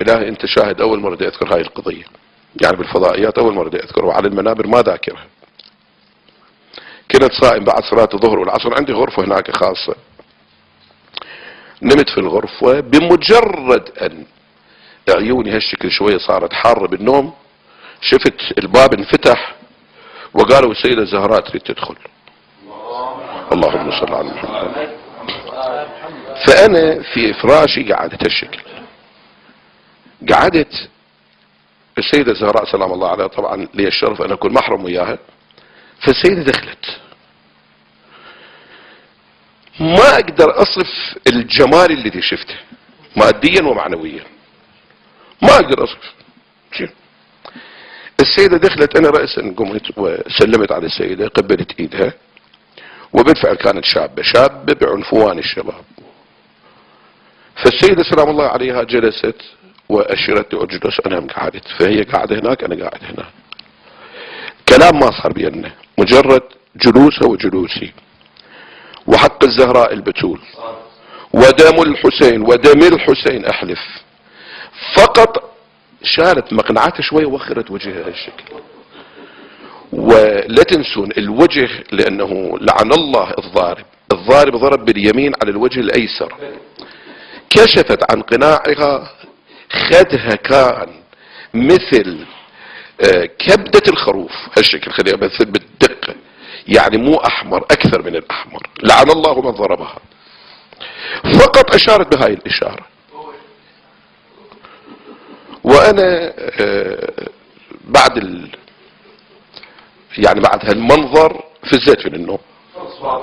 الهي انت شاهد اول مرة بدي اذكر هاي القضية، يعني بالفضائيات اول مرة بدي اذكرها، وعلى المنابر ما ذاكرها. كنت صائم بعد صلاة الظهر والعصر، عندي غرفة هناك خاصة. نمت في الغرفة، بمجرد ان عيوني هالشكل شوية صارت حارة بالنوم، شفت الباب انفتح وقالوا السيدة زهراء تريد تدخل. اللهم صل على محمد. فانا في فراشي قعدت هالشكل، قعدت السيدة زهراء سلام الله عليها، طبعا لي الشرف ان اكون محرم وياها. فالسيدة دخلت، ما اقدر اصف الجمال الذي شفته ماديا ومعنويا، ما اقدر اصف شيء. السيدة دخلت، انا رأسا قمت وسلمت على السيدة، قبلت ايدها، وبالفعل كانت شابة بعنفوان الشباب. فالسيدة سلام الله عليها جلست واشرت لي اجلس، انا قعدت، فهي قاعدة هناك انا قاعد هنا. كلام ما صار بيننا، مجرد جلوسها وجلوسي. وحق الزهراء البتول ودم الحسين ودم الحسين احلف، فقط شالت مقنعتها شوي ووخرت وجهها هالشكل. ولا تنسون الوجه، لانه لعن الله الضارب ضرب باليمين على الوجه الايسر. كشفت عن قناعها، خدها كان مثل كبدة الخروف هالشكل، خليها مثل بالدقة، يعني مو احمر، اكثر من الاحمر. لعن الله من ضربها. فقط اشارت بهاي الاشارة. وانا بعد يعني بعد هالمنظر فزيت من النوم.